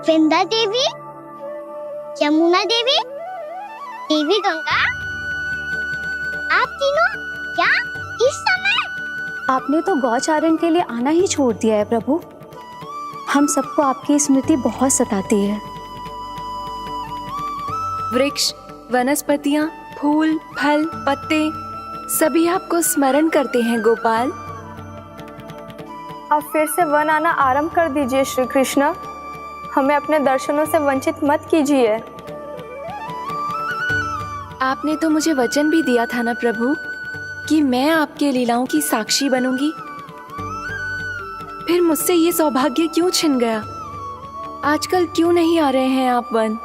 विंध्या देवी, यमुना देवी, देवी गंगा, आप तीनों क्या इस समय? आपने तो गौचारण के लिए आना ही छोड़ दिया है प्रभु। हम सबको आपकी स्मृति बहुत सताती है। वृक्ष, वनस्पतियां, फूल, फल, पत्ते सभी आपको स्मरण करते हैं गोपाल। अब फिर से वन आना आरंभ कर दीजिए श्री कृष्ण। हमें अपने दर्शनों से वंचित मत कीजिए। आपने तो मुझे वचन भी दिया था ना प्रभु कि मैं आपके लीलाओं की साक्षी बनूंगी। फिर मुझसे ये सौभाग्य क्यों छिन गया? आजकल क्यों नहीं आ रहे हैं आप वन?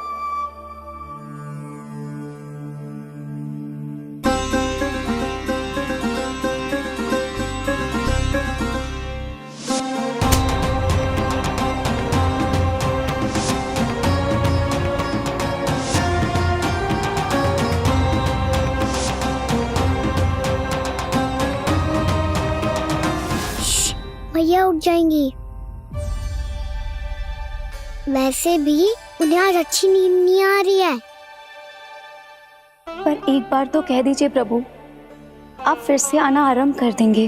भैया उठ जाएंगी। वैसे भी उन्हें आज अच्छी नींद नहीं आ रही है। पर एक बार तो कह दीजिए प्रभु, आप फिर से आना आरंभ कर देंगे।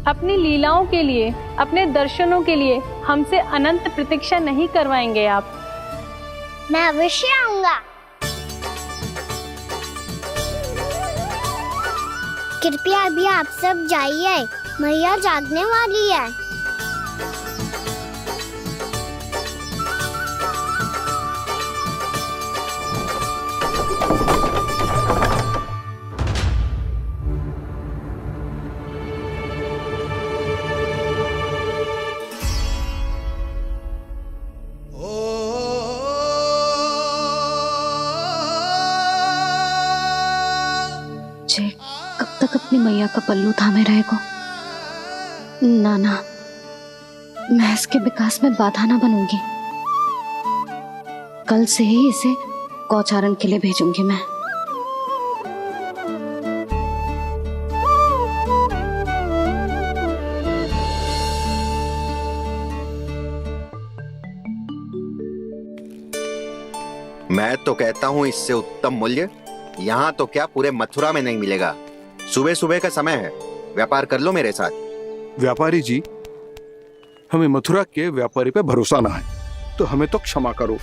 अपनी लीलाओं के लिए, अपने दर्शनों के लिए हमसे अनंत प्रतीक्षा नहीं करवाएंगे आप? मैं अवश्य आऊंगा। कृपया अभी आप सब जाइए, मैया जागने वाली है। जे कब तक अपनी मैया का पल्लू थामे रहेगा? ना ना, मैं इसके विकास में बाधा ना बनूंगी। कल से ही इसे गौचारण के लिए भेजूंगी मैं। मैं तो कहता हूँ इससे उत्तम मूल्य यहाँ तो क्या पूरे मथुरा में नहीं मिलेगा। सुबह सुबह का समय है, व्यापार कर लो मेरे साथ। व्यापारी जी, हमें मथुरा के व्यापारी पे भरोसा ना है, तो हमें तो क्षमा करो।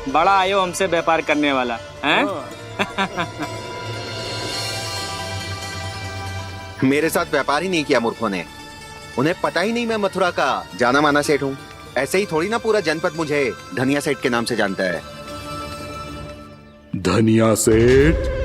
बड़ा आयो हमसे व्यापार करने वाला हैं? मेरे साथ व्यापार ही नहीं किया मूर्खों ने। उन्हें पता ही नहीं मैं मथुरा का जाना माना सेठ हूँ। ऐसे ही थोड़ी ना पूरा जनपद मुझे धनिया सेठ के नाम से जानता है। धनिया सेठ?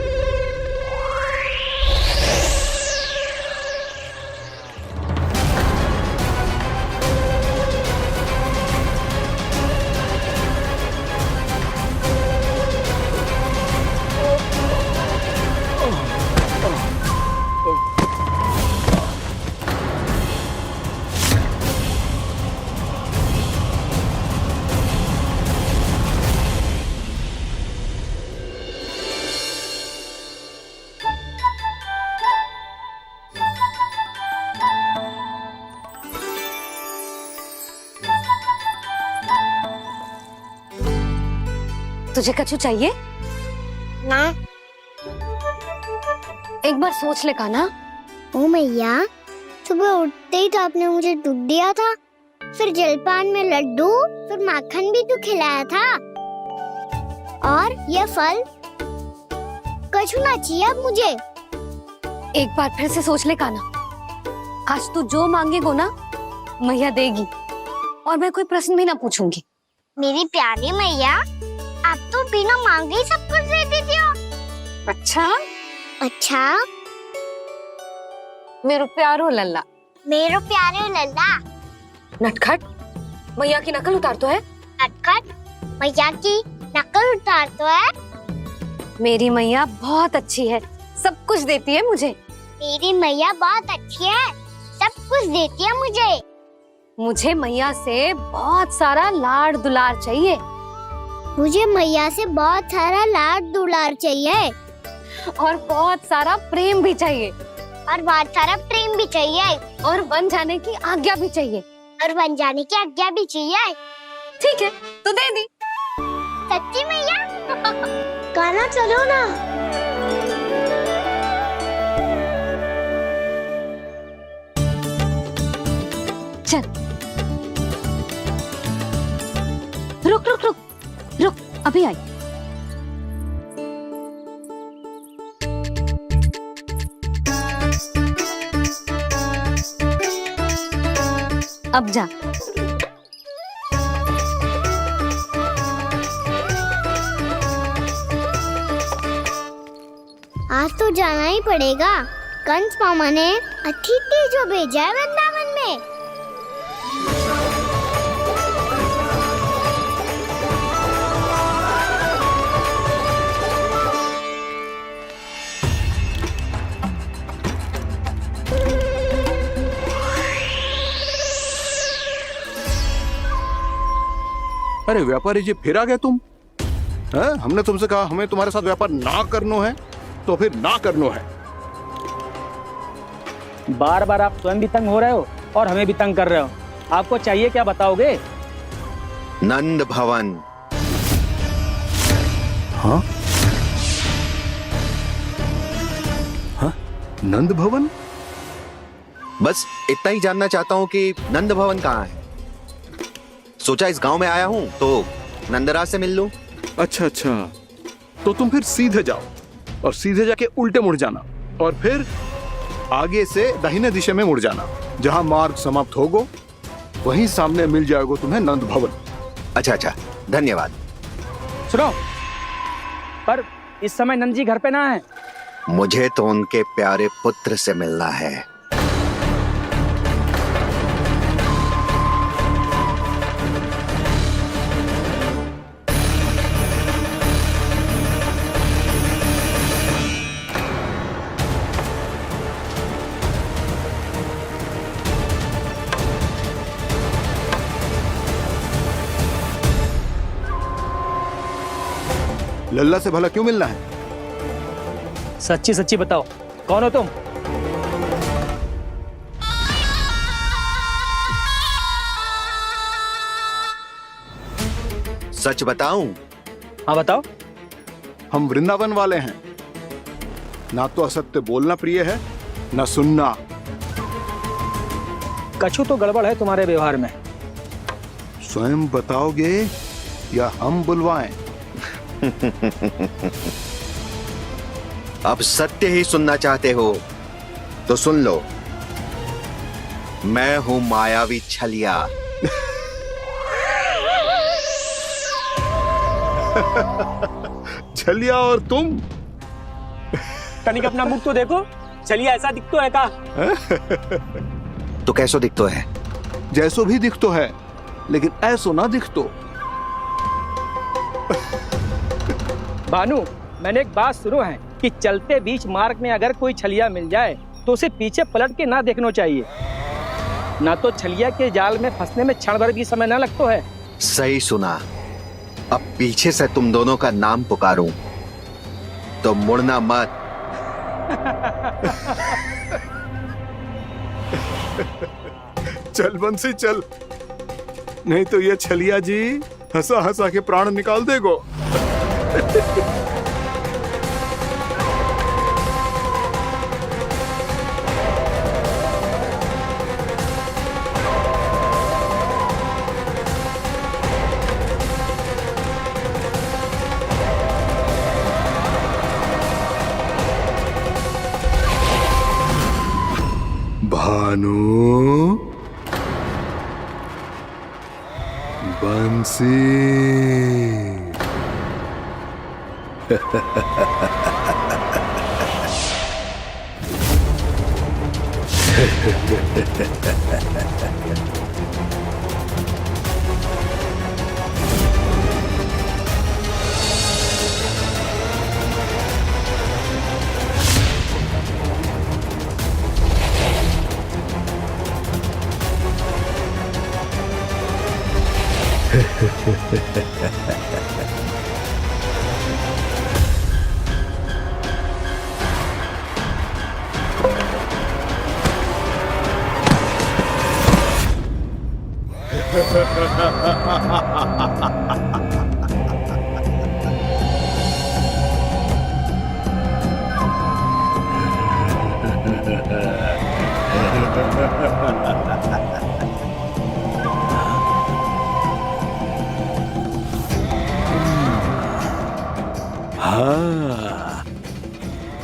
तुझे कछु चाहिए? ना। एक बार सोच ले कान्हा। ओ मैया, सुबह उठते ही तो आपने मुझे दूध दिया था, फिर जलपान में लड्डू, फिर माखन भी तो खिलाया था। और ये फल कछु ना चाहिए अब मुझे। एक बार फिर से सोच ले कान्हा। आज तू जो मांगेगो ना, मैया देगी, और मैं कोई प्रश्न भी ना पूछूंगी। मेरी प्यारी मैया, आप तो बिना मांगे ही सब कुछ दे देती हो। अच्छा? अच्छा? मेरो प्यारो लल्ला। मेरो प्यारे लल्ला। नटखट, मैया की नकल उतार तो है। नटखट, मैया की नकल उतार तो है। मेरी मैया बहुत अच्छी है, सब कुछ देती है मुझे। मेरी मैया बहुत अच्छी है, सब कुछ देती है मुझे। मुझे मैया से बहुत सारा लाड़ दुलार चाहिए। मुझे मैया से बहुत सारा लाड दुलार चाहिए। और बहुत सारा प्रेम भी चाहिए, और बहुत सारा प्रेम भी चाहिए, और बन जाने की आज्ञा भी चाहिए। और बन जाने की आज्ञा भी चाहिए। ठीक है, तो दे दी। सच्ची मैया? गाना चलो ना। चल, रुक रुक रुक रुक, अभी आई। अब जा। आज तो जाना ही पड़ेगा। कंस मामा ने अतिथि जो भेजा है वृंदावन में। अरे व्यापारी जी, फिर आ गए तुम? हैं? हमने तुमसे कहा हमें तुम्हारे साथ व्यापार ना करनो है, तो फिर ना करनो है। बार बार आप स्वयं भी तंग हो रहे हो और हमें भी तंग कर रहे हो। आपको चाहिए क्या, बताओगे? नंद भवन। हाँ? हाँ? नंद भवन? बस इतना ही जानना चाहता हूँ कि नंद भवन कहाँ है। सोचा इस गांव में आया हूँ तो नंदराज से मिल लूं। अच्छा अच्छा, तो तुम फिर सीधे जाओ और सीधे जाके उल्टे मुड़ जाना, और फिर आगे से दाहिने दिशा में मुड़ जाना। जहां मार्ग समाप्त होगो वहीं सामने मिल जाएगा तुम्हें नंद भवन। अच्छा अच्छा, धन्यवाद। सुनो, पर इस समय नंद जी घर पे ना है। मुझे तो उनके प्यारे पुत्र से मिलना है। लल्ला से भला क्यों मिलना है? सच्ची सच्ची बताओ, कौन हो तुम? सच बताऊं? हाँ बताओ। हम वृंदावन वाले हैं। ना तो असत्य बोलना प्रिय है, ना सुनना। कछु तो गड़बड़ है तुम्हारे व्यवहार में। स्वयं बताओगे या हम बुलवाएं? अब सत्य ही सुनना चाहते हो तो सुन लो। मैं हूं मायावी छलिया। छलिया और तुम? कनिक अपना मुख तो देखो, चलिए ऐसा दिख तो है का? तो कैसो दिखतो है? जैसो भी दिख तो है, लेकिन ऐसो ना दिख तो। भानु, मैंने एक बात सुनो है कि चलते बीच मार्ग में अगर कोई छलिया मिल जाए तो उसे पीछे पलट के ना देखना चाहिए, ना तो छलिया के जाल में फंसने में क्षण भर भी समय ना लगता है। सही सुना। अब पीछे से तुम दोनों का नाम पुकारूं तो मुड़ना मत। चल बंसी चल, नहीं तो ये छलिया जी हंसा हंसा के प्राण निकाल देगो। भानु, बंसी। हाँ,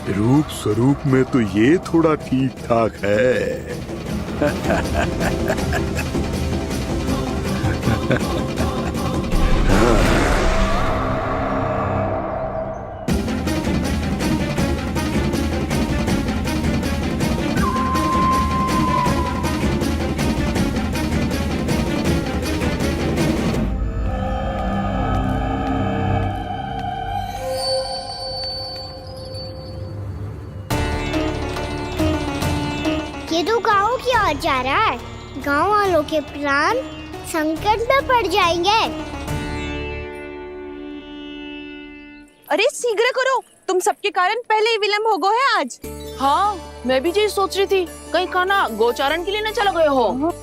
रूप स्वरूप में तो ये थोड़ा ठीक ठाक है। ये तो गाँव की ओर जा रहा है। गाँव वालों के प्राण संकट में पड़ जाएंगे। अरे शीघ्र करो, तुम सबके कारण पहले ही विलंब हो गया है आज। हाँ, मैं भी यही सोच रही थी, कहीं खाना गोचारण के लिए न चला गए हो।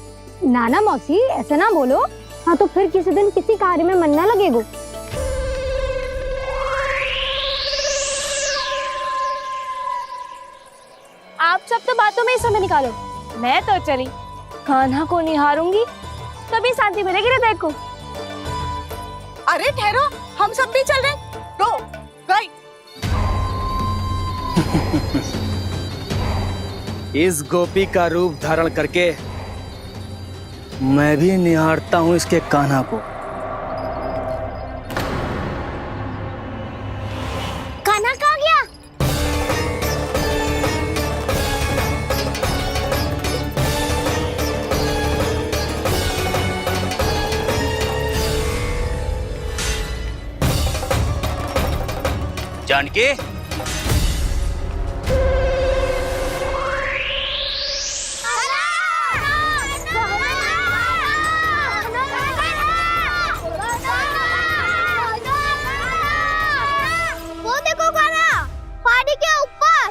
नाना मौसी ऐसे ना बोलो। हाँ तो फिर किसी दिन किसी कार्य में मन ना लगेगा। आप सब तो बातों में ही समय निकालो। मैं तो चली कान्हा को निहारूंगी, तभी शांति मिलेगी हृदय को। अरे ठहरो, हम सब भी चल रहे। रो गई। इस गोपी का रूप धारण करके मैं भी निहारता हूँ इसके कान्हा को। कान्हा कहाँ गया? जानकी, वो देखो कान्हा, पहाड़ी के ऊपर।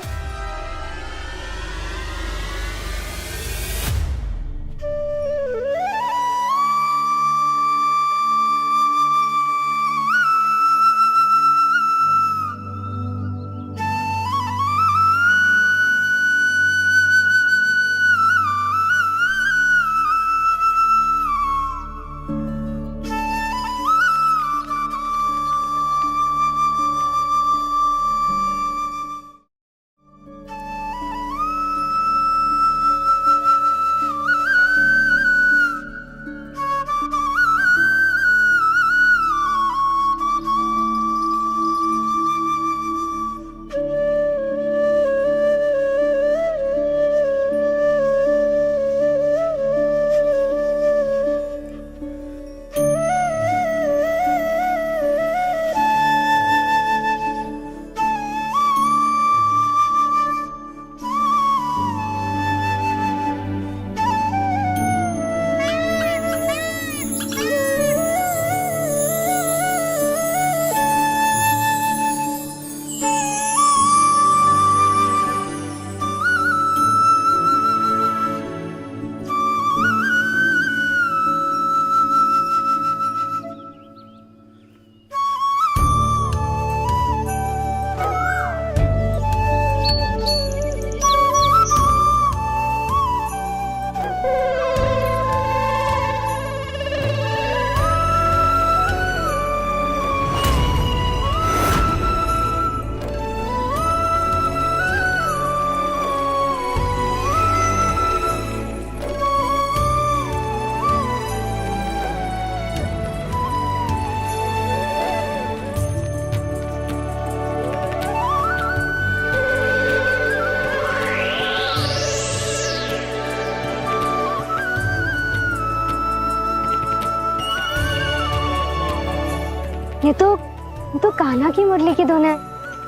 ये तो कान्हा की मुरली की धुन है।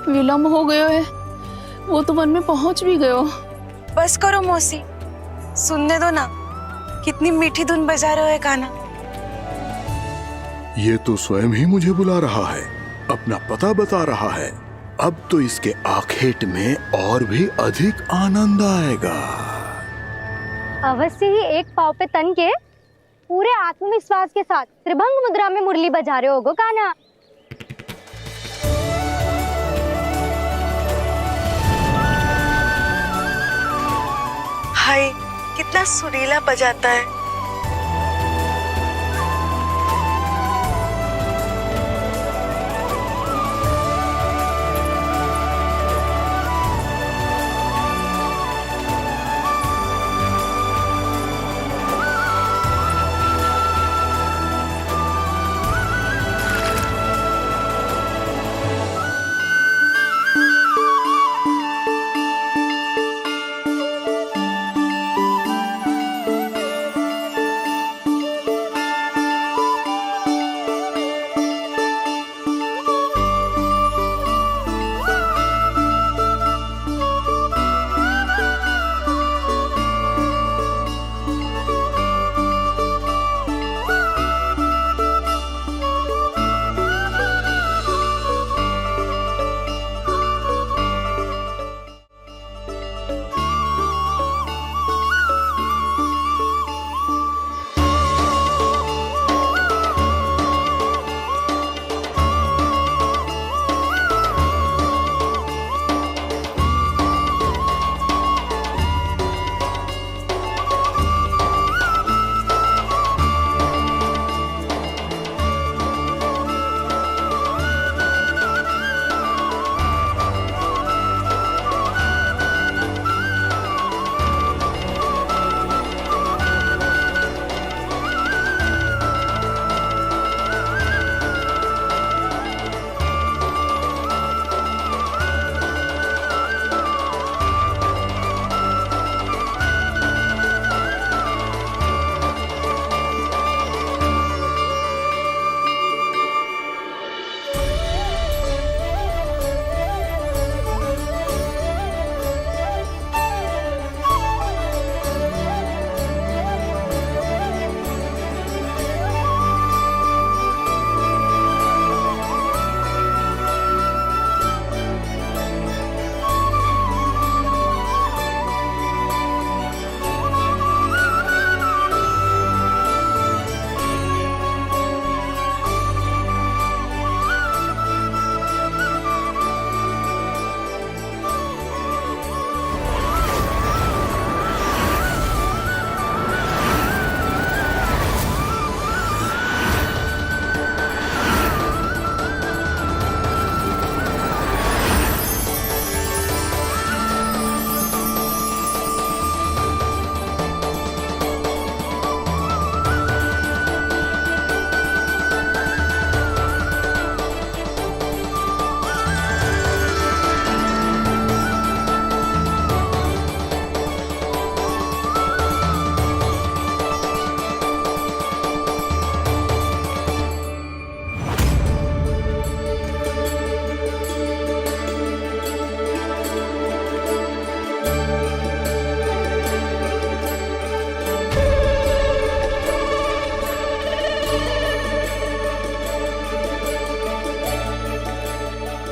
विलंब हो गयो है, वो तो वन में पहुंच भी गयो। बस करो मौसी, सुनने दो ना, कितनी मीठी धुन बजा रहे हो कान्हा। ये तो स्वयं ही मुझे बुला रहा है, अपना पता बता रहा है। अब तो इसके आखेट में और भी अधिक आनंद आएगा। अवश्य ही एक पाव पे तन के पूरे आत्मविश्वास के साथ त्रिभंग मुद्रा में मुरली बजा रहे होगो कान्हा। हाय, कितना सुरीला बजाता है।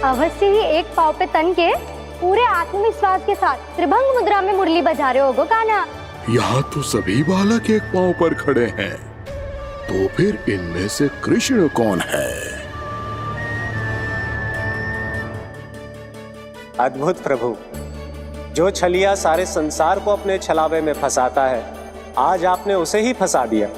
अवश्य ही एक पाव पे तन के पूरे आत्मविश्वास के साथ त्रिभंग मुद्रा में मुरली बजा रहे होगो कान्हा। यहाँ तो सभी बालक एक पांव पर खड़े हैं, तो फिर इनमें से कृष्ण कौन है? अद्भुत प्रभु, जो छलिया सारे संसार को अपने छलावे में फंसाता है, आज आपने उसे ही फंसा दिया।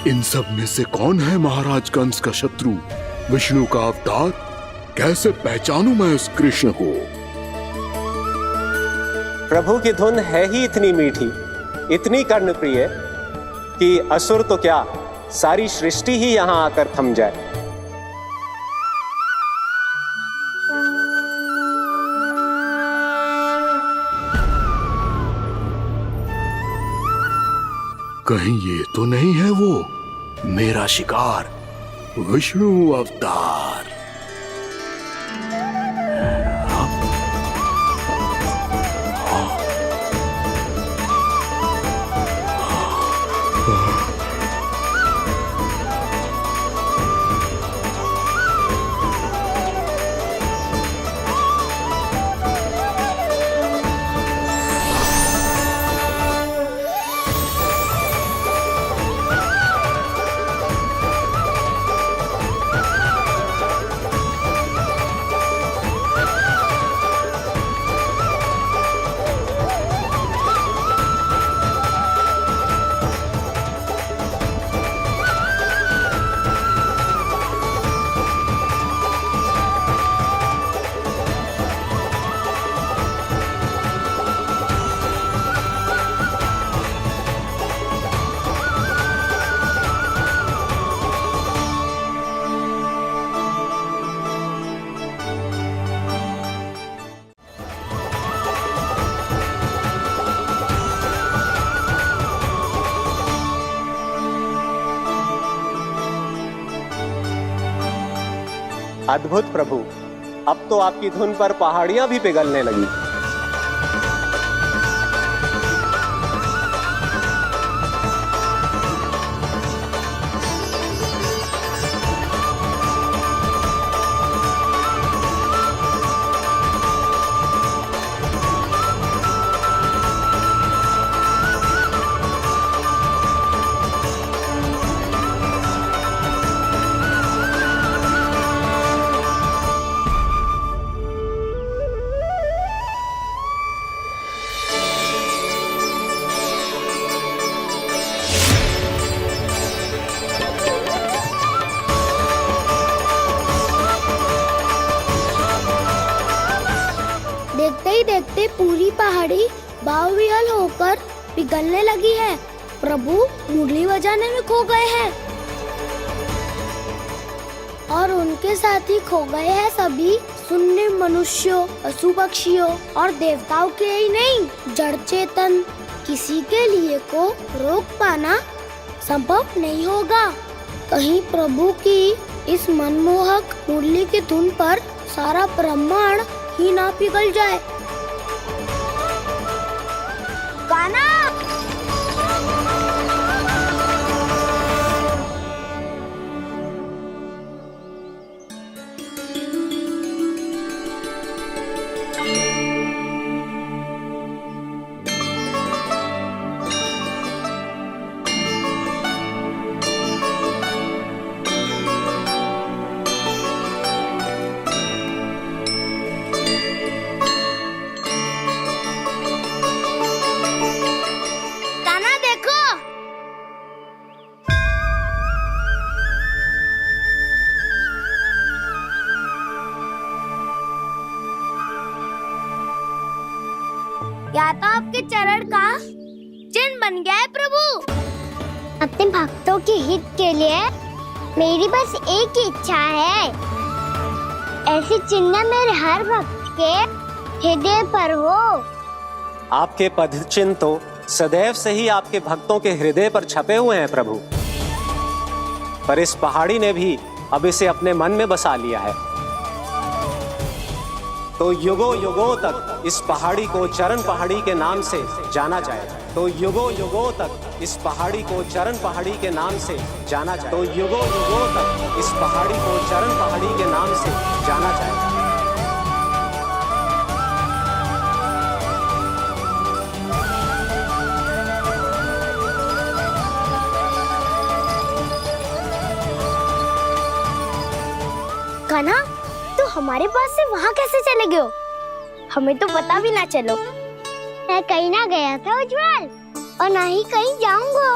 इन सब में से कौन है महाराज कंस का शत्रु, विष्णु का अवतार? कैसे पहचानूं मैं उस कृष्ण को? प्रभु की धुन है ही इतनी मीठी, इतनी कर्णप्रिय कि असुर तो क्या, सारी सृष्टि ही यहां आकर थम जाए। कहीं ये तो नहीं है वो मेरा शिकार, विष्णु अवतार? अद्भुत प्रभु, अब तो आपकी धुन पर पहाड़ियां भी पिघलने लगी। देखते ही देखते पूरी पहाड़ी बावरियल होकर पिघलने लगी है। प्रभु मुरली बजाने में खो गए हैं और उनके साथ ही खो गए हैं सभी सुनने मनुष्यों, पशु पक्षियों और देवताओं के ही नहीं, जड़ चेतन किसी के लिए को रोक पाना संभव नहीं होगा। कहीं प्रभु की इस मनमोहक मुरली की धुन पर सारा ब्रह्मांड ही ना पिघल जाए। गाना या तो आपके चरण का चिन्ह बन गया है प्रभु। अपने भक्तों के हित के लिए मेरी बस एक ही इच्छा है, ऐसी चिन्ह मेरे हर भक्त के हृदय पर हो। आपके पद चिन्ह तो सदैव से ही आपके भक्तों के हृदय पर छपे हुए हैं प्रभु, पर इस पहाड़ी ने भी अब इसे अपने मन में बसा लिया है। तो युगों युगों तक इस पहाड़ी को चरण पहाड़ी के नाम से जाना जाएगा। तो युगों युगों तक इस पहाड़ी को चरण पहाड़ी के नाम से जाना जाएगा। तो युगों युगों तक इस पहाड़ी को चरण पहाड़ी के नाम से जाना जाएगा। कान्हा, तो हमारे पास से वहाँ कैसे चले गए हो? हमें तो पता भी ना चलो। मैं कहीं ना गया था उज्जवल, और ना ही कहीं जाऊंगा।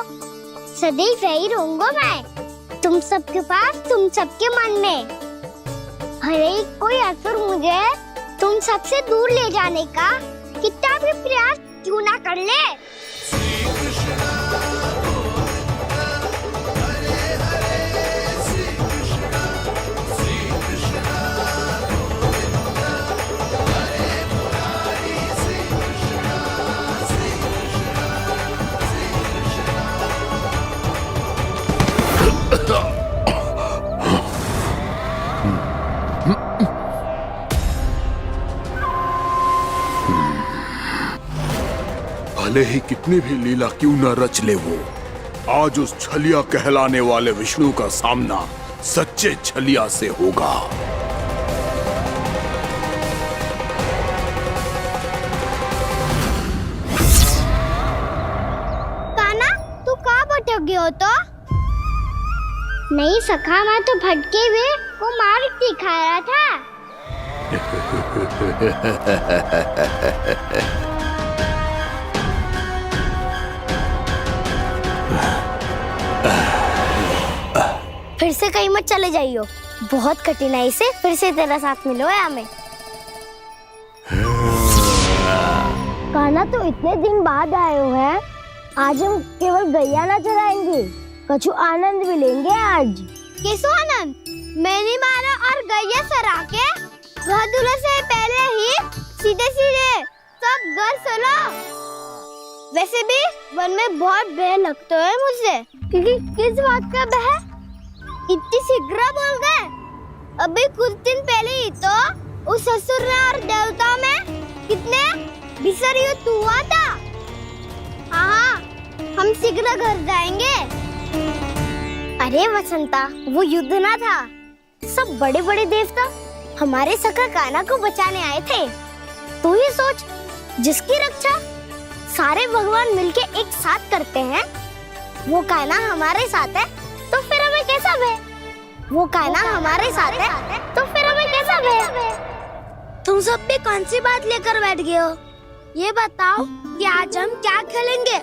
सदैव यही रहूंगा मैं, तुम सबके पास, तुम सबके मन में। हर एक कोई असुर मुझे तुम सबसे दूर ले जाने का कितना भी प्रयास क्यों ना कर ले। भले ही कितनी भी लीला क्यों न रच ले वो, आज उस छलिया कहलाने वाले विष्णु का सामना सच्चे छलिया से होगा। कान्हा, तू कहाँ भटक गया हो? तो नहीं सखा, मैं तो भटके हुए वो मार्ग दिखा रहा था। फिर से कहीं मत चले जाइयो, बहुत कठिनाई से फिर से तेरा साथ मिलो है हमें। कान्हा, तो इतने दिन बाद आए हो हैं, आज हम केवल गैया ना चराएंगे, कछु आनंद भी लेंगे आज। कैसो आनंद? मैंने मारा और गैया सरा के घर दूल्हे से पहले ही सीधे सीधे सब घर चलो। वैसे भी वन में बहुत भय लगता है मुझे, क्योंकि किस बात का भय? इतनी शीघ्र बोल गए। अभी कुछ दिन पहले ही तो उस ससुर और देवता में कितने भीषण युद्ध हुआ था। हाँ, हम शीघ्र घर जाएंगे। अरे वसंता, वो युद्ध ना था, सब बड़े बड़े देवता हमारे सखा कान्हा को बचाने आए थे। तू ही सोच, जिसकी रक्षा सारे भगवान मिलके एक साथ करते हैं, वो कान्हा हमारे साथ है तो फिर हमें कैसा भय? वो कान्हा हमारे साथ है तो फिर हमें कैसा भय? तुम सब भी कौन सी बात लेकर बैठ गए हो? ये बताओ कि आज हम क्या खेलेंगे?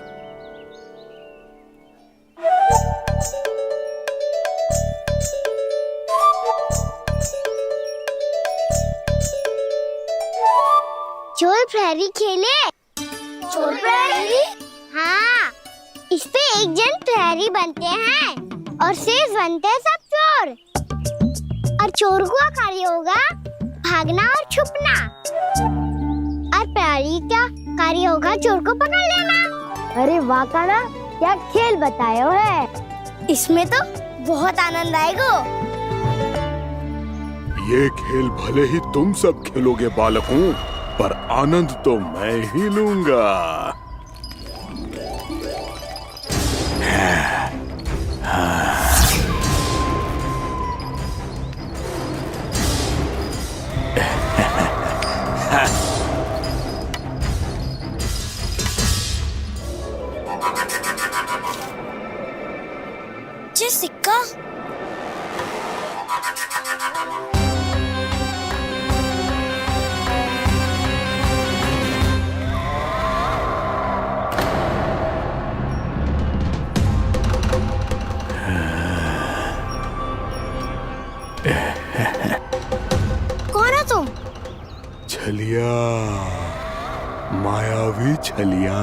चोर प्रहरी खेले? चोर प्रहरी? हाँ, इस पे एक जन प्रहरी बनते हैं और शेष बनते हैं सब चोर। और चोर का कार्य होगा भागना और छुपना, और प्रहरी का कार्य होगा चोर को पकड़ लेना। अरे वाह कान्हा, क्या खेल बताया है। इसमें तो बहुत आनंद आएगा। ये खेल भले ही तुम सब खेलोगे बालकों, पर आनंद तो मैं ही लूंगा। ये सिक्का कौन है तुम? छलिया, मायावी छलिया।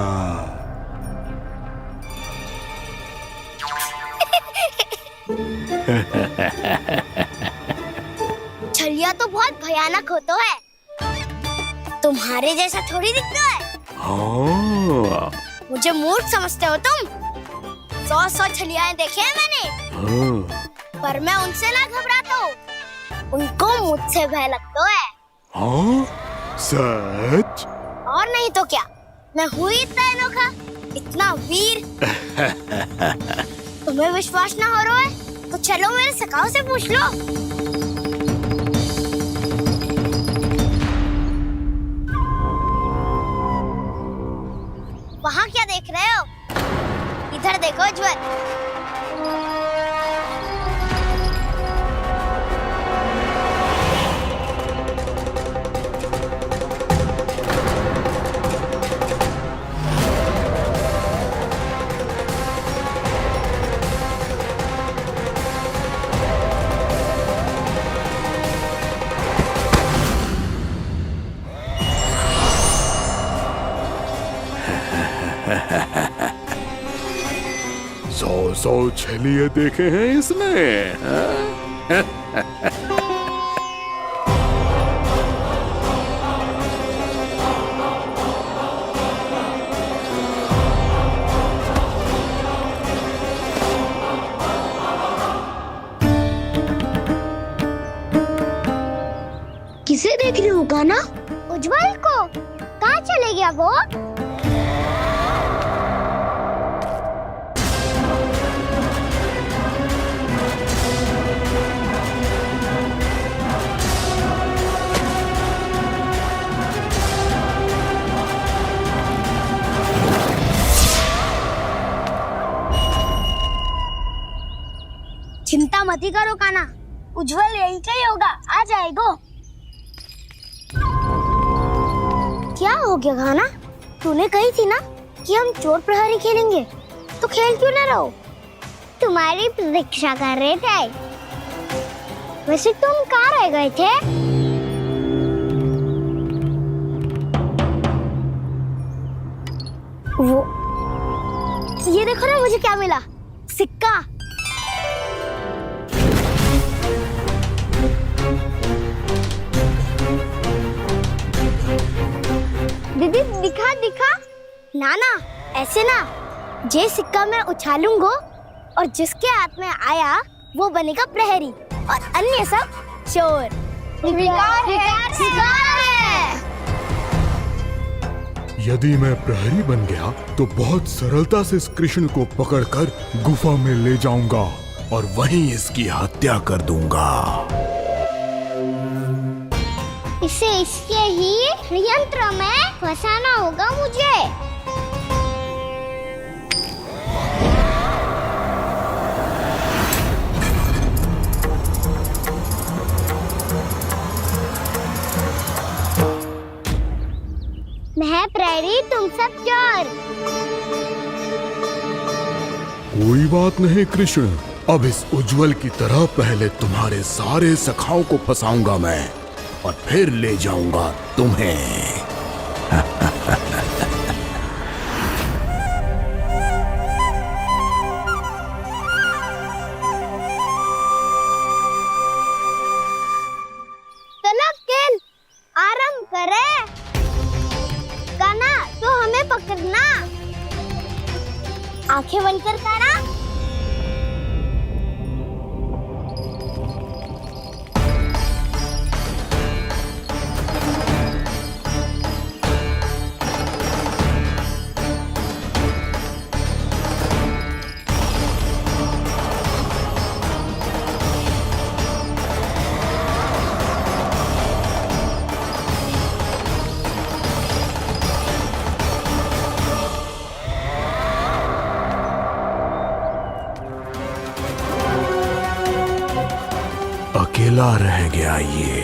छलिया तो बहुत भयानक होता है, तुम्हारे जैसा थोड़ी दिखता है। हाँ। मुझे मूर्ख समझते हो तुम? 100 छलियाएं देखे हैं मैंने। हाँ। पर मैं उनसे ना घबराता हूँ, उनको मुझसे भय लगता है। हाँ? सच? और नहीं तो क्या, मैं हूँ इतना अनोखा, इतना वीर। तुम्हें विश्वास ना हो रहा है तो चलो मेरे सखाओं से पूछ लो। वहाँ क्या देख रहे हो? इधर देखो ज्वर। सौ छलिए देखे हैं इसमें। किसे देख रही हो कान्हा? उज्जवल को। कहाँ चले गया वो? चिंता मत करो कान्हा, उज्जवल यहीं का ही होगा, आ जाएगा। क्या हो गया कान्हा? तूने कही थी ना कि हम चोर प्रहरी खेलेंगे, तो खेल क्यों ना रहो? तुम्हारी प्रतीक्षा कर रहे थे। वैसे तुम कहाँ रह गए थे? वो ये देखो ना, मुझे क्या मिला? सिक्का। दीदी दिखा दिखा। ना ना, ऐसे ना, ये सिक्का मैं उछालूंगा और जिसके हाथ में आया वो बनेगा प्रहरी और अन्य सब चोर स्वीकार है। यदि मैं प्रहरी बन गया तो बहुत सरलता से इस कृष्ण को पकड़कर गुफा में ले जाऊंगा और वहीं इसकी हत्या कर दूंगा। इसे इसके ही यंत्र में फंसाना होगा मुझे। मैं प्रहरी, तुम सब चोर। कोई बात नहीं कृष्ण, अब इस उज्जवल की तरह पहले तुम्हारे सारे सखाओं को फंसाऊंगा मैं और फिर ले जाऊंगा तुम्हें। चलो खेल आरंभ करें। कान्हा, तो हमें पकड़ना। आंखें बंद कर कान्हा। अकेला रह गया ये,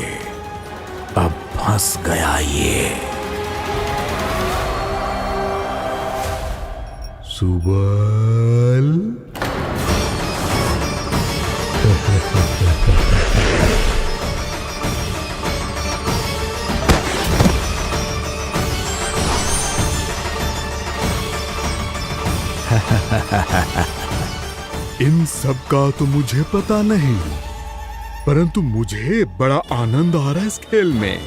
अब फंस गया ये। सुबल इन सब का तो मुझे पता नहीं, परंतु मुझे बड़ा आनंद आ रहा है इस खेल में।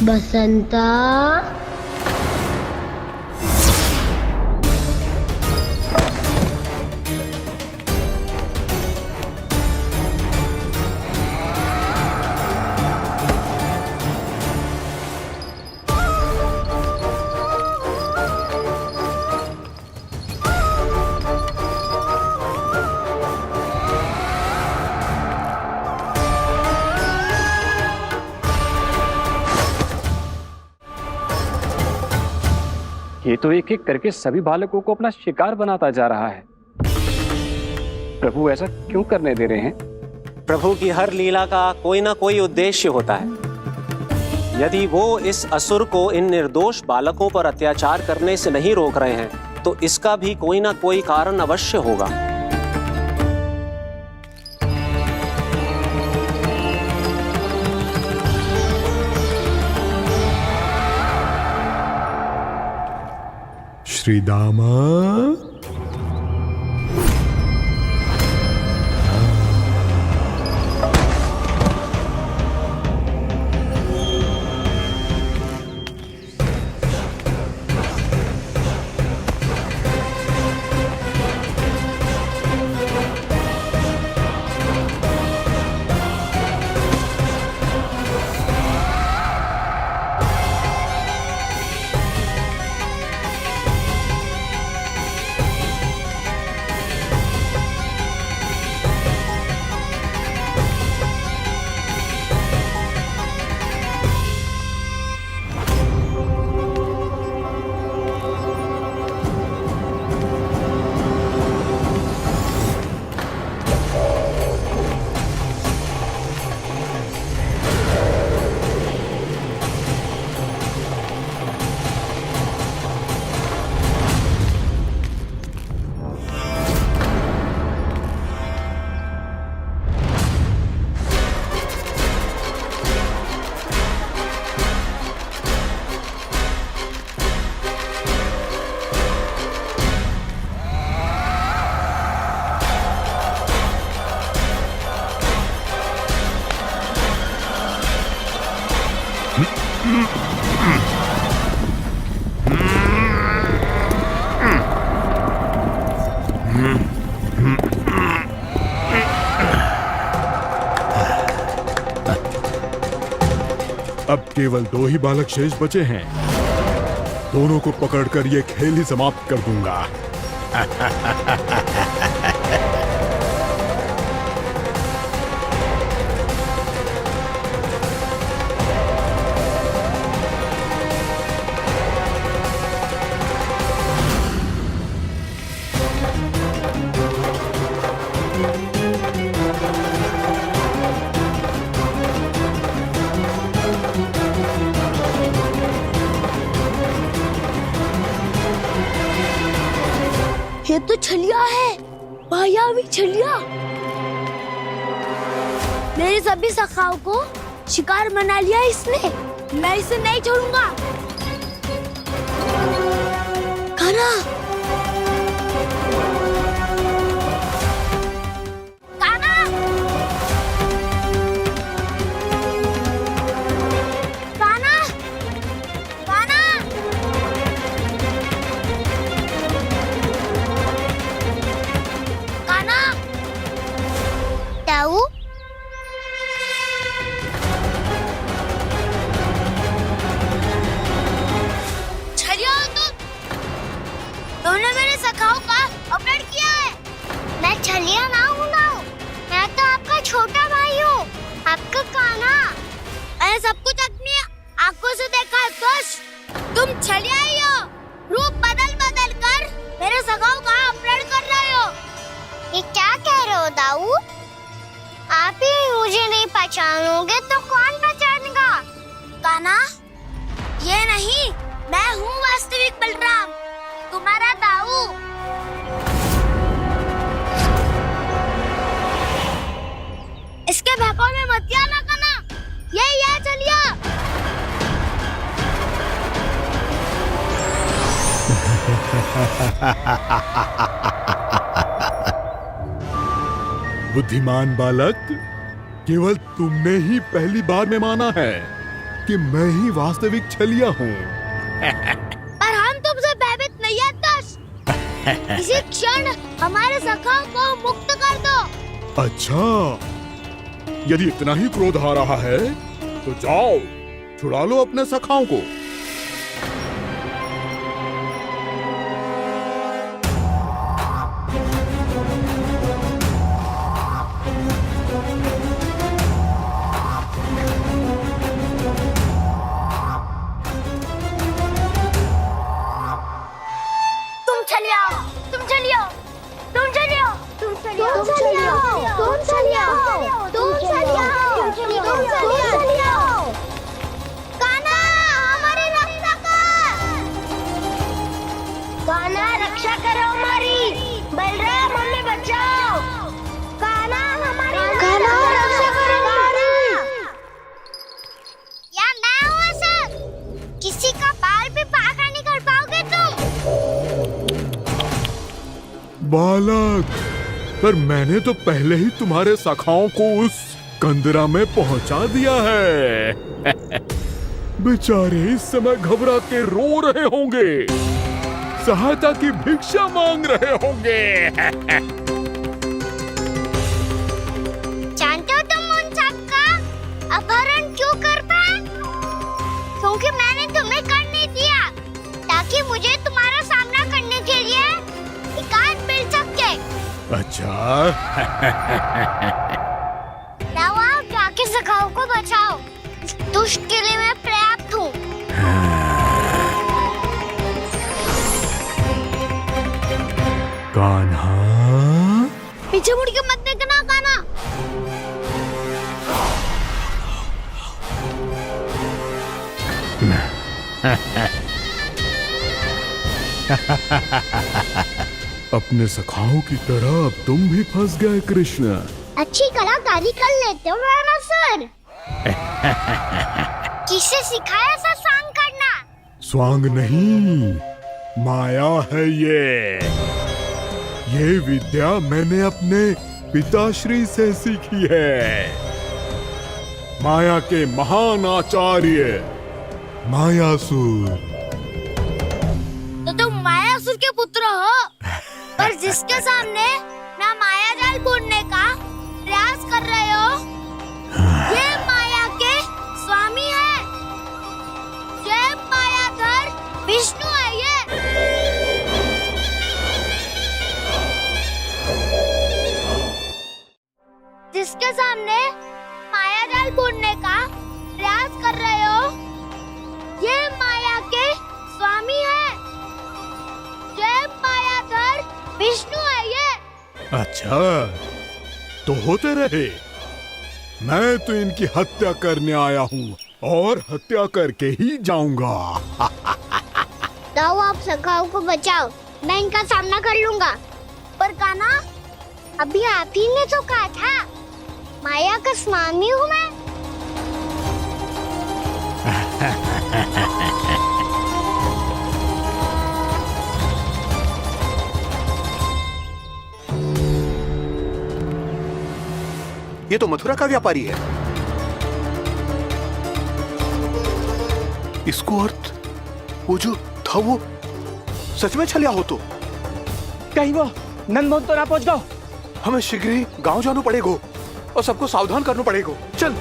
बसंता, ये तो एक एक करके सभी बालकों को अपना शिकार बनाता जा रहा है। प्रभु ऐसा क्यों करने दे रहे हैं? प्रभु की हर लीला का कोई ना कोई उद्देश्य होता है। यदि वो इस असुर को इन निर्दोष बालकों पर अत्याचार करने से नहीं रोक रहे हैं तो इसका भी कोई ना कोई कारण अवश्य होगा। श्री दामा, केवल 2 ही बालक शेष बचे हैं। दोनों को पकड़कर ये खेल ही समाप्त कर दूंगा। ये तो छलिया है, मायावी छलिया। मेरे सभी सखाओं को शिकार बना लिया इसने। मैं इसे नहीं छोड़ूंगा। कान्हा, कान्हा, कान्हा, कान्हा। कान्हा, ताऊ, छलिया हो तुम। तुमने मेरे सखाओं का अपहरण किया है। मैं छलिया ना हूँ ताऊ। मैं तो आपका छोटा भाई हूँ, आपका कान्हा। मैंने सब कुछ अपनी आंखों से देखा है दोष। तुम छलिया ही हो। रूप बदल बदल कर मेरे सखाओं का अपहरण कर रहे हो। ये क्या कह रहे हो ताऊ? आप ही मुझे नहीं पहचानोगे तो कौन पहचानेगा? कान्हा, ये नहीं, मैं हूँ वास्तविक बलराम, तुम्हारा ताऊ। इसके बहकावे में मत आना कान्हा। यही है छलिया। बुद्धिमान बालक, केवल तुमने ही पहली बार में माना है कि मैं ही वास्तविक छलिया हूँ। पर हम तुमसे भयभीत नहीं है दस। इसी क्षण हमारे सखाओं को मुक्त कर दो। अच्छा, यदि इतना ही क्रोध आ रहा है तो जाओ, छुड़ा लो अपने सखाओं को। तुम छलिया, तुम छलिया, तुम छलिया, तुम छलिया, तुम छलिया, तुम छलिया, तुम छलिया, तुम छलिया। कान्हा, हमारी रक्षा कर। कान्हा, रक्षा करो हमारी। बलराम, हमें बचाओ। कान्हा, हमारी रक्षा करो हमारी। या मैं हूँ सर। किसी का बाल भी बाहर नहीं कर पाओगे तुम। बालक, पर मैंने तो पहले ही तुम्हारे सखाओं को उस कंदरा में पहुंचा दिया है। बेचारे इस समय घबरा के रो रहे होंगे, सहायता की भिक्षा मांग रहे होंगे। जानते हो तुम उन सबका अपहरण क्यों कर पाए? क्योंकि मैंने तुम्हें कर नहीं दिया, ताकि मुझे तुम्हारा सामना करने के लिए एकांत मिल सके। अच्छा। जाओ, आप जाके सखाओं को बचाओ। इस दुष्ट के लिए मैं पर्याप्त हूँ। कान्हा, पीछे मुड़ के मत देखना कान्हा। अपने सखाओं की तरह अब तुम भी फंस गए कृष्ण। अच्छी कलाकारी कर लेते हो राणा सर। किससे सिखाया ऐसा स्वांग करना? स्वांग नहीं, माया है ये विद्या मैंने अपने पिताश्री से सीखी है। माया के महान आचार्य मायासुर। तो तुम मायासुर के पुत्र हो, पर जिसके सामने मैं माया जाल बुनने का प्रयास कर रहे हो, ये माया के स्वामी है। के सामने माया जाल बुनने का प्रयास कर रहे हो। ये माया के स्वामी है, जय मायाधर विष्णु है ये। अच्छा, तो होते रहे। मैं तो इनकी हत्या करने आया हूँ और हत्या करके ही जाऊंगा। जाओ, आप सखाओ को बचाओ, मैं इनका सामना कर लूंगा। पर कान्हा, अभी आप ही ने तो कहा था माया का स्वामी हूँ मैं। ये तो मथुरा का व्यापारी है। इसको अर्थ वो जो था वो सच में छलिया हो तो कहीं वो नंदमोहन तो ना पहुंच गओ। हमें शीघ्र ही गांव जाना पड़ेगा और सबको सावधान करना पड़ेगा। चल।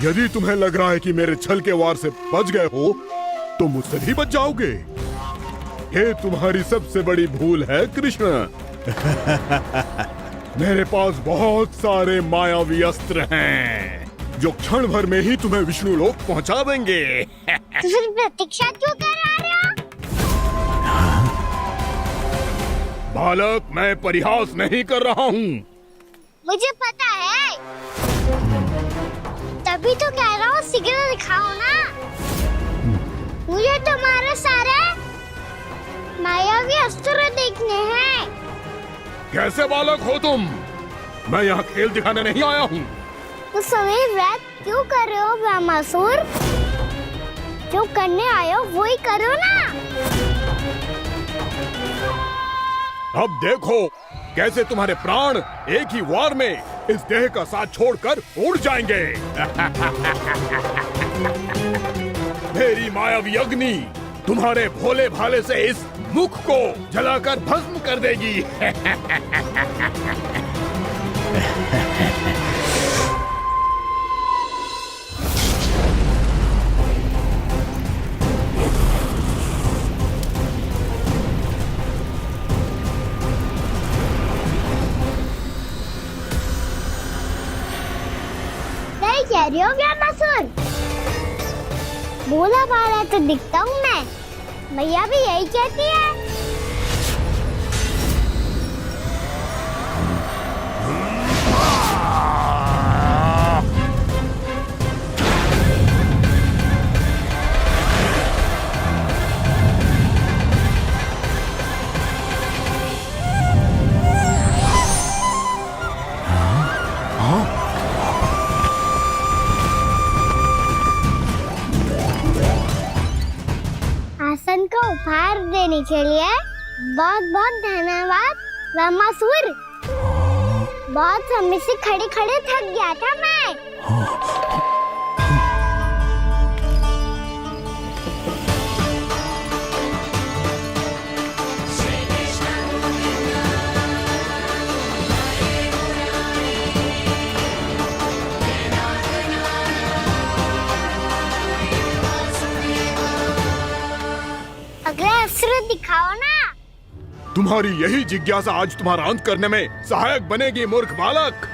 यदि तुम्हें लग रहा है कि मेरे छल के वार से बच गए हो तो मुझसे भी बच जाओगे। ये तुम्हारी सबसे बड़ी भूल है कृष्ण। मेरे पास बहुत सारे मायावी अस्त्र हैं जो क्षण भर में ही तुम्हें विष्णु लोक पहुंचा देंगे। तो फिर प्रतीक्षा क्यों कर रहे हो? बालक, मैं परिहास नहीं कर रहा हूँ। मुझे पता है, तभी तो कह रहा हूँ शीघ्र दिखाओ ना। मुझे तुम्हारे सारे मायावी अस्त्र देखने हैं। कैसे बालक हो तुम? मैं यहाँ खेल दिखाने नहीं आया हूँ। तो समय व्रत क्यों कर रहे हो ब्रह्मासुर? जो करने आए हो वही करो ना। अब देखो कैसे तुम्हारे प्राण एक ही वार में इस देह का साथ छोड़कर उड़ जाएंगे। मेरी मायावी अग्नि तुम्हारे भोले भाले से इस मुख को जलाकर भस्म कर देगी। कह रही हो ब्रह्मासुर? बोला बाला तो दिखता हूँ मैं। मैया भी यही कहती है। आसन को उपहार देने के लिए बहुत बहुत धन्यवाद ब्रह्मासुर। बहुत समय से खड़े खड़े थक गया था मैं। अगला अस्त्र दिखाओ ना। तुम्हारी यही जिज्ञासा आज तुम्हारा अंत करने में सहायक बनेगी मूर्ख बालक।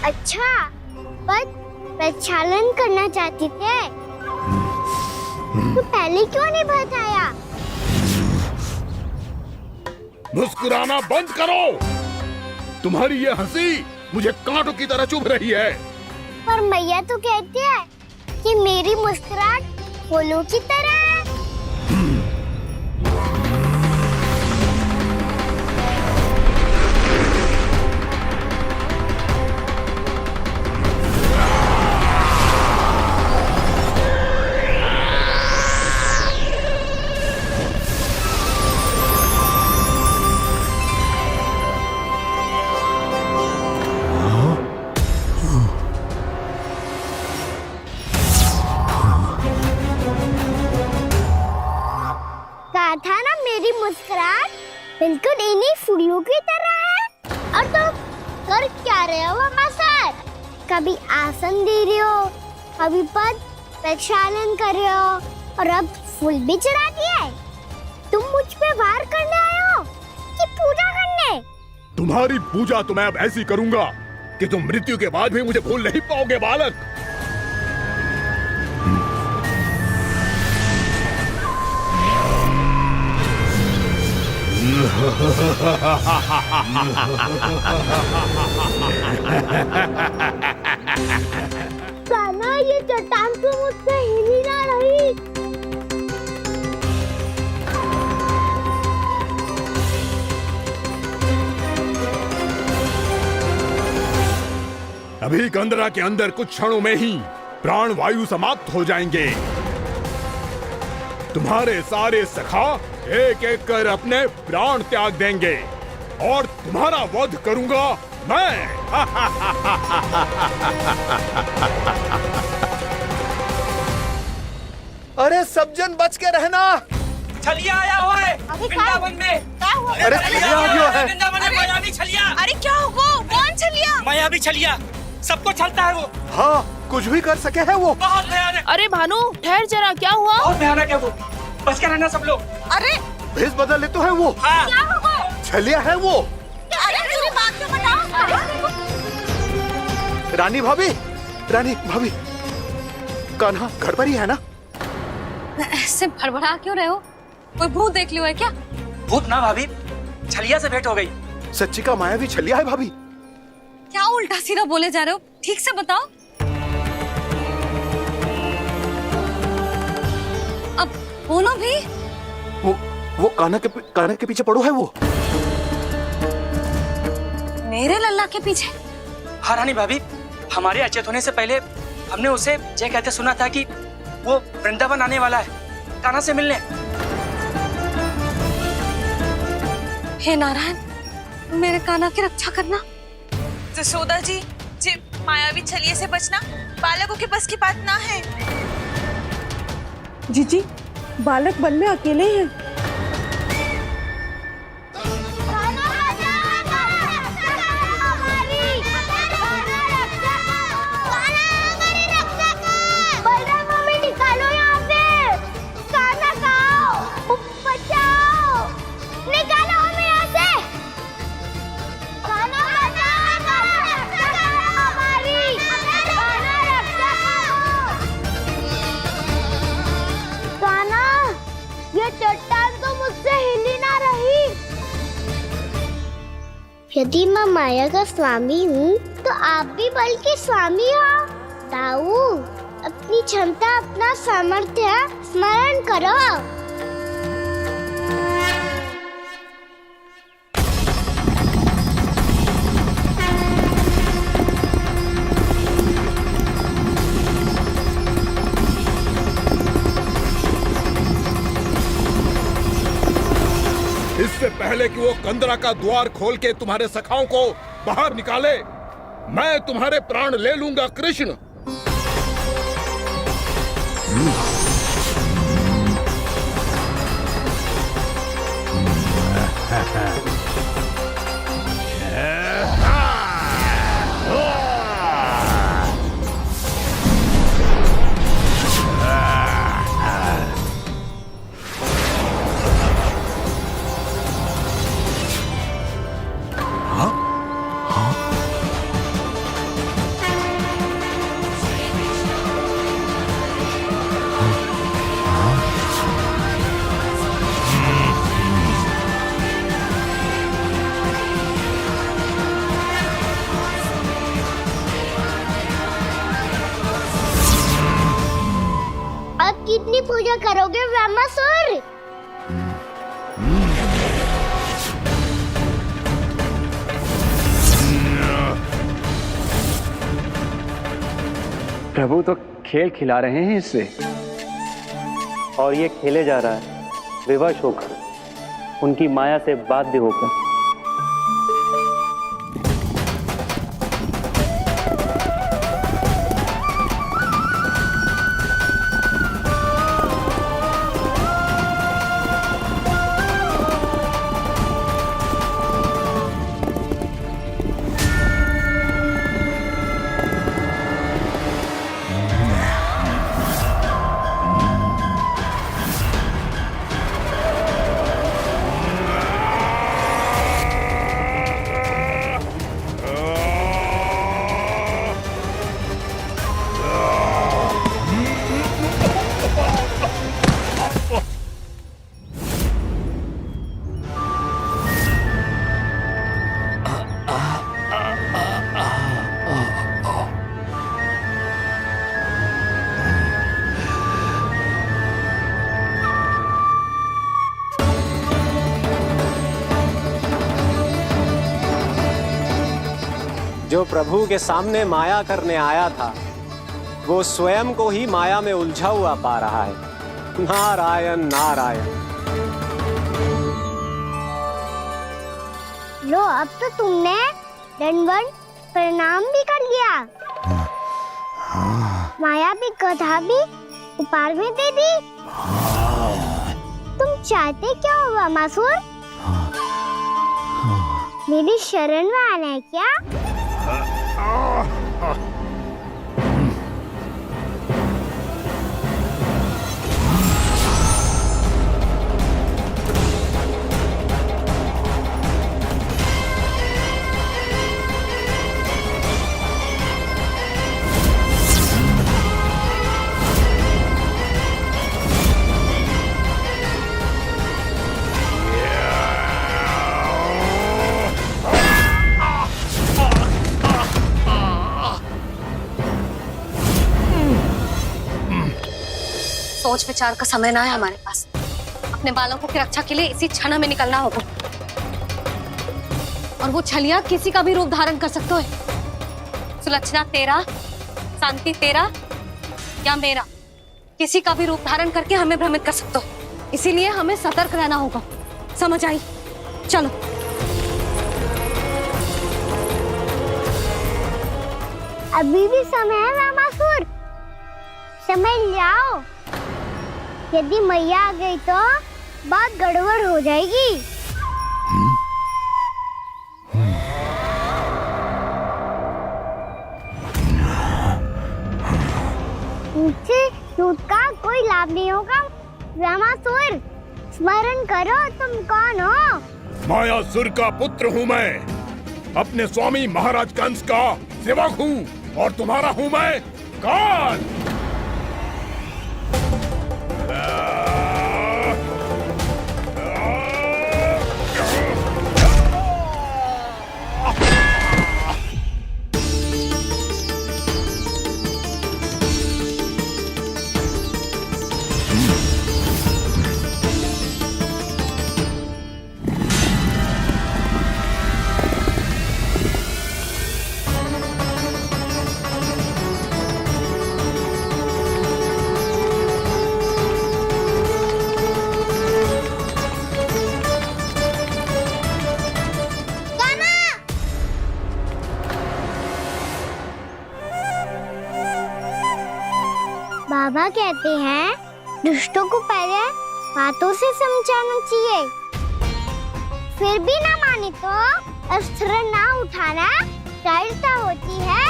अच्छा, पर प्रक्षालन करना चाहती थे तो पहले क्यों नहीं बताया? मुस्कुराना बंद करो। तुम्हारी ये हंसी मुझे कांटों की तरह चुभ रही है। पर मैया तो कहती है कि मेरी मुस्कुराहट फूलों की तरह है। कहा था ना मेरी मुस्कुराहट बिल्कुल इन्हीं फूलों की तरह है। और तुम कर क्या रहे हो वहाँ सर? कभी आसन दे रहे हो, कभी पद प्रक्षालन कर रहे हो और अब फूल भी चढ़ा दिए। तुम मुझ पे वार करने आए हो कि पूजा करने? तुम्हारी पूजा तो मैं अब ऐसी करूंगा कि तुम मृत्यु के बाद भी मुझे भूल नहीं पाओगे बालक। कान्हा, ये चट्टान तो मुझसे हिल ही ना रही। अभी कंदरा के अंदर कुछ क्षणों में ही प्राण वायु समाप्त हो जाएंगे। तुम्हारे सारे सखा एक एक कर अपने प्राण त्याग देंगे और तुम्हारा वध करूंगा मैं। अरे सब जन बच के रहना। छलिया आया हुआ है वृंदावन में। अरे छलिया आ गया है। वृंदावन में मायावी छलिया। अरे क्या होगा? कौन छलिया? मायावी छलिया, सबको छलता है वो। हाँ, कुछ भी कर सके है वो। बहुत भयानक। अरे भानु, ठहर जरा, क्या हुआ? बहुत भयानक है वो, बच के रहना सब लोग। अरे भेष बदल ले तो है वो। हाँ। क्या होगा? छलिया है वो। अरे मुझे बात तो बताओ। रानी भाभी, रानी भाभी, कान्हा घर पर ही है ना? ऐसे भड़बड़ा क्यों रहे हो? कोई भूत देख लियो है क्या? भूत ना भाभी, छलिया से भेंट हो गई। सच्ची का माया भी छलिया है भाभी। क्या उल्टा सीधा बोले जा रहे हो? ठीक से बताओ। अब बोलो भी। वो कान्हा के पीछे पड़ो है वो। मेरे लल्ला के पीछे? हाँ रानी भाभी, हमारे अचेत होने से पहले हमने उसे ये कहते सुना था कि वो वृंदावन आने वाला है कान्हा से मिलने। हे नारायण, मेरे कान्हा की रक्षा करना। जसोदा जी, मायावी छलिए से बचना बालकों के बस की बात ना है। जीजी, बालक वन में अकेले हैं। चट्टान तो मुझसे हिल ही ना रही। यदि मैं माया का स्वामी हूँ तो आप भी बल के स्वामी हो। ताऊ, अपनी क्षमता, अपना सामर्थ्य स्मरण करो। इससे पहले कि वो कंदरा का द्वार खोल के तुम्हारे सखाओं को बाहर निकाले, मैं तुम्हारे प्राण ले लूंगा कृष्ण। पूजा करोगे ब्रह्मासुर? प्रभु तो खेल खिला रहे हैं इससे, और ये खेले जा रहा है विवश होकर, उनकी माया से बाध्य होकर। जो प्रभु के सामने माया करने आया था, वो स्वयं को ही माया में उलझा हुआ पा रहा है। नारायण नारायण। लो, अब तो तुमने दंडवत प्रणाम भी कर लिया, माया भी कथा भी उपहार में दे दी। तुम चाहते क्या हो ब्रह्मासुर? मेरी शरण में आना है क्या? सोच विचार का समय ना है हमारे पास। अपने बालकों की रक्षा के लिए इसी क्षण हमें निकलना होगा। और वो छलिया किसी का भी रूप धारण कर सकते है। सुलक्षणा तेरा, शांति तेरा या मेरा, किसी का भी रूप धारण करके हमें भ्रमित कर सकते हो। इसीलिए हमें सतर्क रहना होगा। समझ आई? चलो। अभी भी समय है ब्रह्मासुर, समझ जाओ। यदि मैया आ गई तो बात गड़बड़ हो जाएगी। मुझसे झूठ का कोई लाभ नहीं होगा। ब्रह्मासुर, स्मरण करो तुम कौन हो? मायासुर का पुत्र हूँ मैं, अपने स्वामी महाराज कंस का सेवक हूँ, और तुम्हारा हूँ मैं काल। बाबा कहते हैं दुष्टों को पहले बातों से समझाना चाहिए, फिर भी ना माने तो अस्त्र ना उठाना दृढ़ता होती है।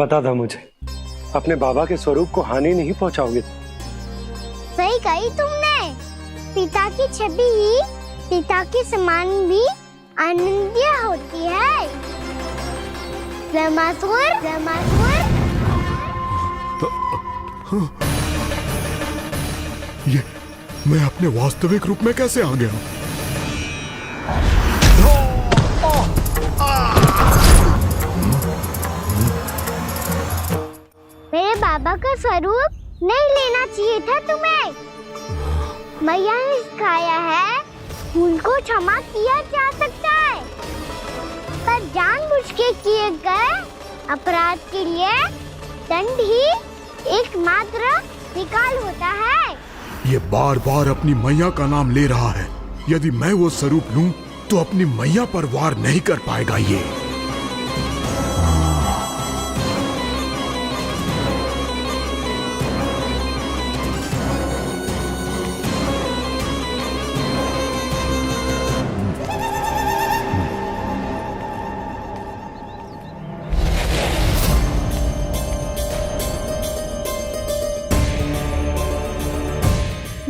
पता था मुझे, अपने बाबा के स्वरूप को हानि नहीं पहुंचाओगे। सही कही तुमने। पिता की छवि ही पिता के समान भी आनंदीय होती है। ब्रह्मासुर, ब्रह्मासुर। ये मैं अपने वास्तविक रूप में कैसे आ गया? मेरे बाबा का स्वरूप नहीं लेना चाहिए था तुम्हें। मैया ने सिखाया है भूल को क्षमा किया जा सकता है, पर जानबूझ के किए गए अपराध के लिए दंड ही एकमात्र निकाल होता है। ये बार बार अपनी मैया का नाम ले रहा है। यदि मैं वो स्वरूप लूं तो अपनी मैया पर वार नहीं कर पाएगा ये।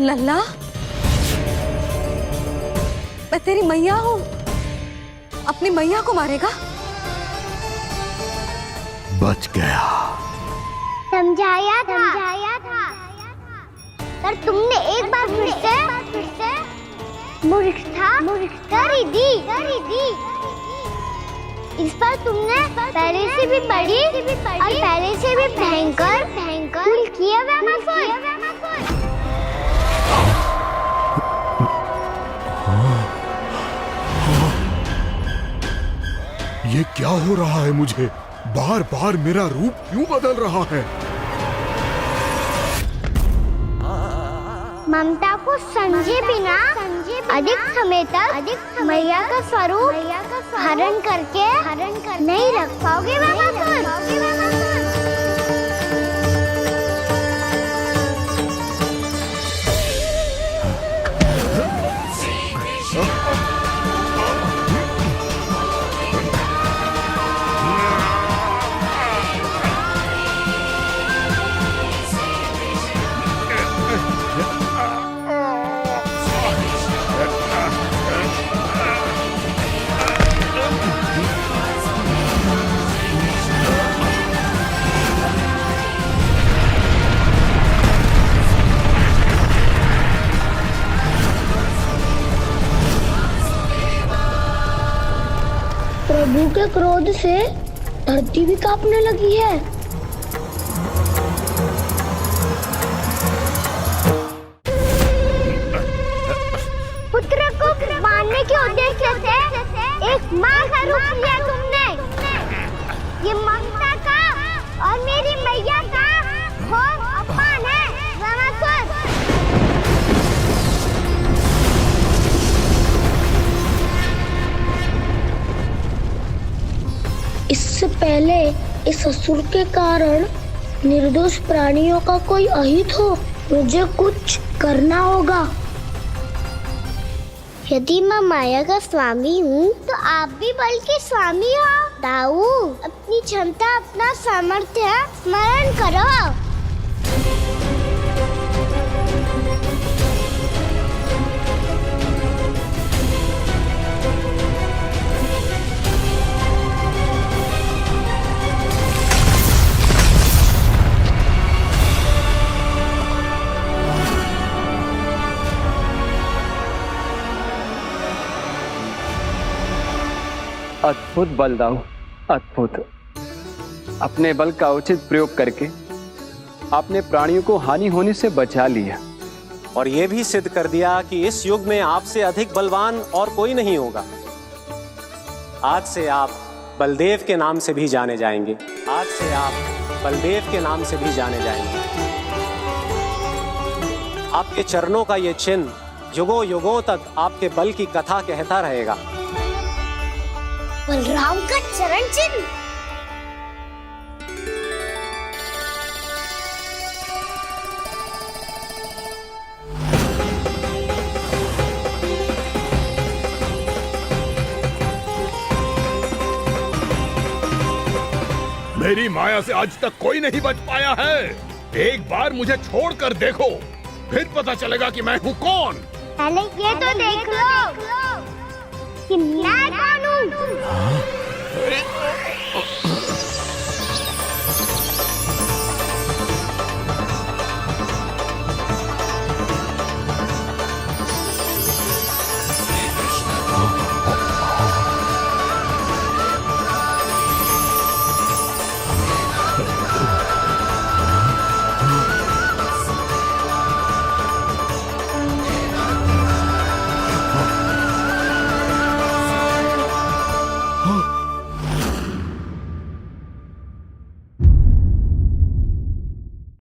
लल्ला, मैं तेरी मैया हूँ, अपनी मैया को मारेगा? बच गया। समझाया था, पर तुमने एक बार फिर से मूर्खता कर ही दी। इस पर तुमने पहले से भी बड़ी और पहले से भी भयंकर भूल किया ब्रह्मासुर। ये क्या हो रहा है मुझे? बार बार मेरा रूप क्यों बदल रहा है? ममता को समझे बिना अधिक समय तक मैया का स्वरूप हरण करके नहीं रख पाओगे ब्रह्मासुर। प्रभु के क्रोध से धरती भी कांपने लगी है। पुत्र को मारने के उद्देश्य से एक माँ का रूप लिया तुमने। ये ममता का और मेरी मैया का घोर अपमान है ब्रह्मासुर। इससे पहले इस असुर के कारण निर्दोष प्राणियों का कोई अहित हो, मुझे कुछ करना होगा। यदि मैं माया का स्वामी हूँ तो आप भी बल के स्वामी हो। दाऊ, अपनी क्षमता, अपना सामर्थ्य स्मरण करो। अद्भुत बलदाऊ, अद्भुत। अपने बल का उचित प्रयोग करके आपने प्राणियों को हानि होने से बचा लिया और ये भी सिद्ध कर दिया कि इस युग में आपसे अधिक बलवान और कोई नहीं होगा। आज से आप बलदेव के नाम से भी जाने जाएंगे। आज से आप बलदेव के नाम से भी जाने जाएंगे। आपके चरणों का ये चिन्ह युगों युगों तक आपके बल की कथा कहता रहेगा। बलराम का चरण चिन्ह। मेरी माया से आज तक कोई नहीं बच पाया है। एक बार मुझे छोड़कर देखो, फिर पता चलेगा कि मैं हूँ कौन। पहले ये तो देख लो कि मैं कौन हूँ।